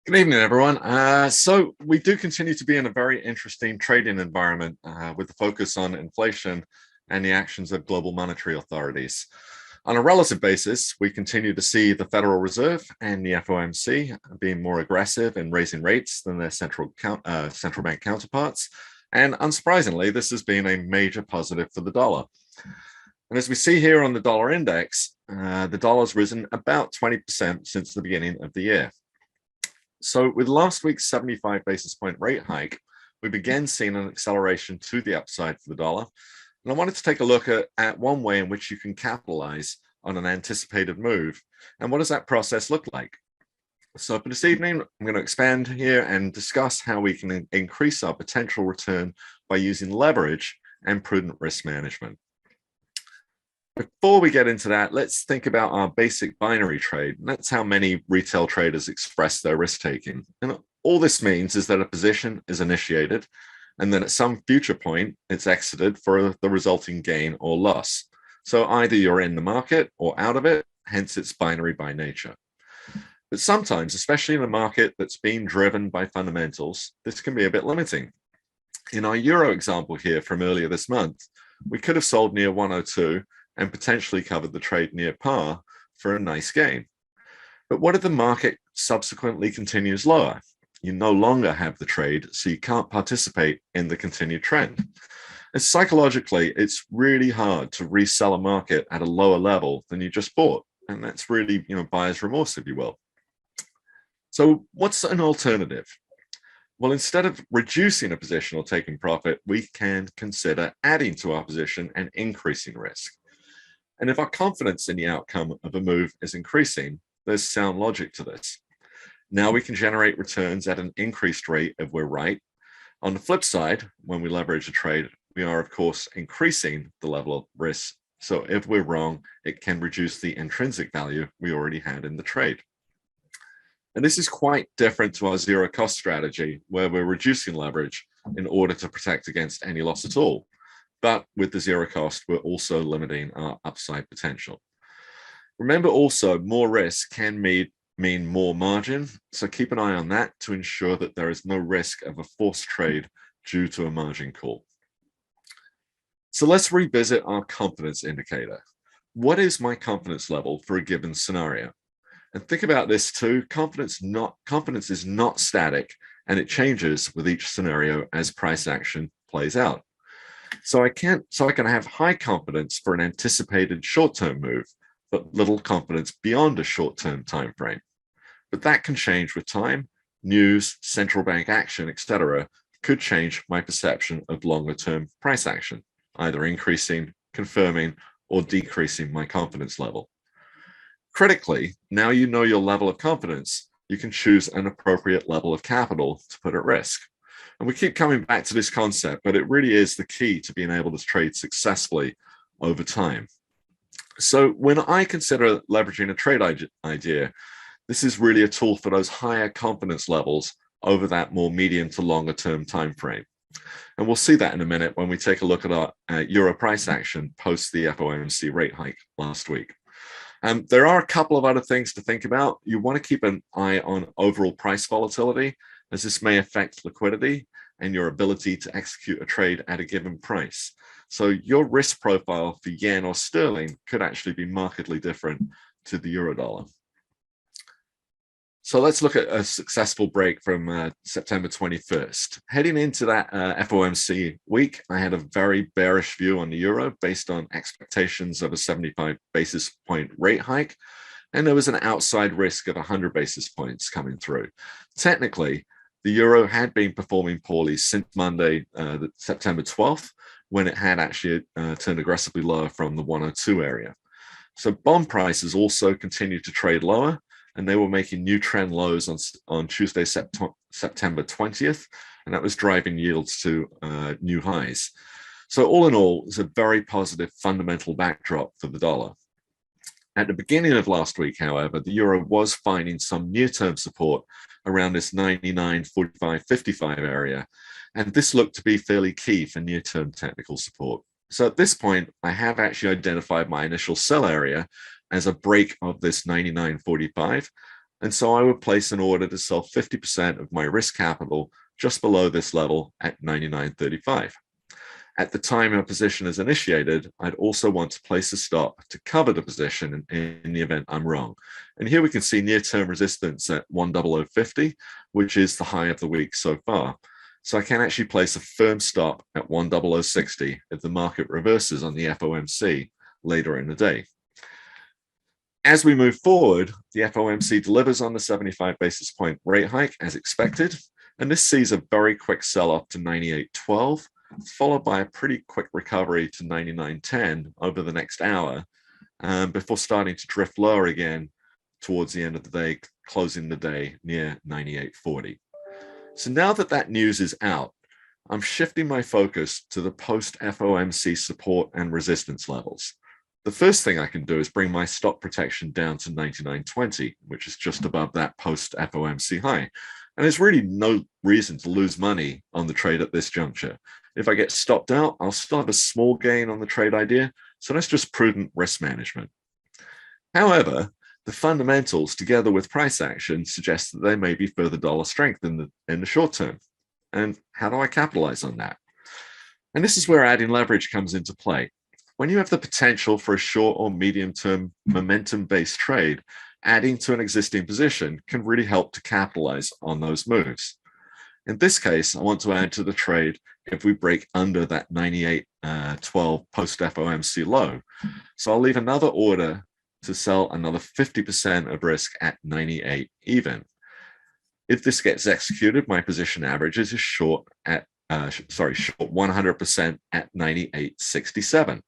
Good evening, everyone. So we do continue to be in a very interesting trading environment with the focus on inflation and the actions of global monetary authorities. On a relative basis, we continue to see the Federal Reserve and the FOMC being more aggressive in raising rates than their central bank counterparts. And unsurprisingly, this has been a major positive for the dollar. And as we see here on the dollar index, the dollar's risen about 20% since the beginning of the year. So with last week's 75 basis point rate hike, we began seeing an acceleration to the upside for the dollar. And I wanted to take a look at one way in which you can capitalize on an anticipated move. And what does that process look like? So for this evening, I'm going to expand here and discuss how we can increase our potential return by using leverage and prudent risk management. Before we get into that, let's think about our basic binary trade. And that's how many retail traders express their risk taking. And all this means is that a position is initiated, and then at some future point, it's exited for the resulting gain or loss. So either you're in the market or out of it, hence it's binary by nature. But sometimes, especially in a market that's being driven by fundamentals, this can be a bit limiting. In our euro example here from earlier this month, we could have sold near 102 and potentially covered the trade near par for a nice gain. But what if the market subsequently continues lower? You no longer have the trade, so you can't participate in the continued trend. And psychologically, it's really hard to resell a market at a lower level than you just bought. And that's really, buyer's remorse, if you will. So what's an alternative? Well, instead of reducing a position or taking profit, we can consider adding to our position and increasing risk. And if our confidence in the outcome of a move is increasing, there's sound logic to this. Now we can generate returns at an increased rate if we're right. On the flip side, when we leverage a trade, we are, of course, increasing the level of risk. So if we're wrong, it can reduce the intrinsic value we already had in the trade. And this is quite different to our zero cost strategy, where we're reducing leverage in order to protect against any loss at all. But with the zero cost, we're also limiting our upside potential. Remember also, more risk can mean more margin. So keep an eye on that to ensure that there is no risk of a forced trade due to a margin call. So let's revisit our confidence indicator. What is my confidence level for a given scenario? And think about this too. Confidence is not static, and it changes with each scenario as price action plays out. So I can have high confidence for an anticipated short-term move, but little confidence beyond a short-term time frame. But that can change with time. News, central bank action, etc., could change my perception of longer-term price action, either increasing, confirming, or decreasing my confidence level. Critically, now you know your level of confidence, you can choose an appropriate level of capital to put at risk. And we keep coming back to this concept, but it really is the key to being able to trade successfully over time. So when I consider leveraging a trade idea, this is really a tool for those higher confidence levels over that more medium to longer term time frame. And we'll see that in a minute when we take a look at our euro price action post the FOMC rate hike last week. There are a couple of other things to think about. You want to keep an eye on overall price volatility, as this may affect liquidity and your ability to execute a trade at a given price. So your risk profile for yen or sterling could actually be markedly different to the euro dollar. So let's look at a successful break from September 21st. Heading into that FOMC week, I had a very bearish view on the euro based on expectations of a 75 basis point rate hike. And there was an outside risk of 100 basis points coming through. Technically, the euro had been performing poorly since Monday, September 12th, when it had actually turned aggressively lower from the 102 area. So bond prices also continued to trade lower, and they were making new trend lows on Tuesday, September 20th, and that was driving yields to new highs. So all in all, it's a very positive fundamental backdrop for the dollar. At the beginning of last week, however, the euro was finding some near-term support around this 99, 45, 55 area, and this looked to be fairly key for near-term technical support. So at this point, I have actually identified my initial sell area as a break of this 99.45, And so I would place an order to sell 50% of my risk capital just below this level at 99.35. At the time a position is initiated, I'd also want to place a stop to cover the position in the event I'm wrong. And here we can see near-term resistance at 10050, which is the high of the week so far. So I can actually place a firm stop at 10060 if the market reverses on the FOMC later in the day. As we move forward, the FOMC delivers on the 75 basis point rate hike as expected, and this sees a very quick sell-off to 98.12, followed by a pretty quick recovery to 99.10 over the next hour, before starting to drift lower again towards the end of the day, closing the day near 98.40. So now that that news is out, I'm shifting my focus to the post-FOMC support and resistance levels. The first thing I can do is bring my stop protection down to 99.20, which is just above that post-FOMC high. And there's really no reason to lose money on the trade at this juncture. If I get stopped out, I'll still have a small gain on the trade idea. So that's just prudent risk management. However, the fundamentals together with price action suggest that there may be further dollar strength in the short term. And how do I capitalize on that? And this is where adding leverage comes into play. When you have the potential for a short or medium term momentum-based trade, adding to an existing position can really help to capitalize on those moves. In this case, I want to add to the trade if we break under that 98.12 post-FOMC low. So I'll leave another order to sell another 50% of risk at 98 even. If this gets executed, my position averages is short 100% at 98.67.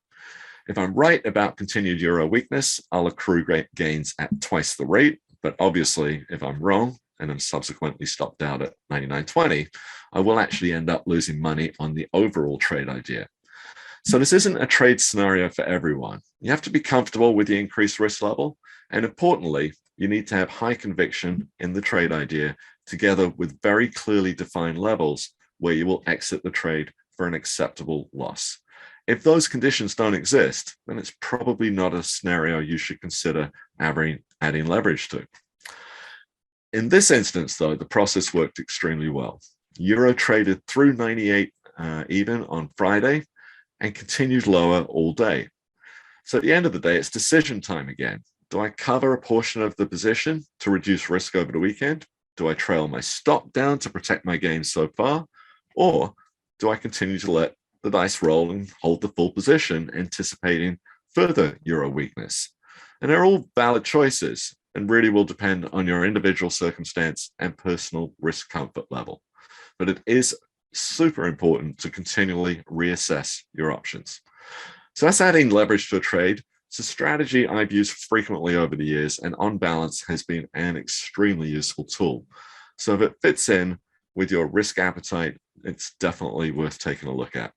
If I'm right about continued euro weakness, I'll accrue gains at twice the rate. But obviously, if I'm wrong and I'm subsequently stopped out at 99.20, I will actually end up losing money on the overall trade idea. So this isn't a trade scenario for everyone. You have to be comfortable with the increased risk level. And importantly, you need to have high conviction in the trade idea together with very clearly defined levels where you will exit the trade for an acceptable loss. If those conditions don't exist, then it's probably not a scenario you should consider adding leverage to. In this instance, though, the process worked extremely well. Euro traded through 98 even on Friday and continued lower all day. So at the end of the day, it's decision time again. Do I cover a portion of the position to reduce risk over the weekend? Do I trail my stop down to protect my gains so far? Or do I continue to let the dice roll and hold the full position, anticipating further euro weakness? And they're all valid choices and really will depend on your individual circumstance and personal risk comfort level. But it is super important to continually reassess your options. So that's adding leverage to a trade. It's a strategy I've used frequently over the years, and on balance has been an extremely useful tool. So if it fits in with your risk appetite, it's definitely worth taking a look at.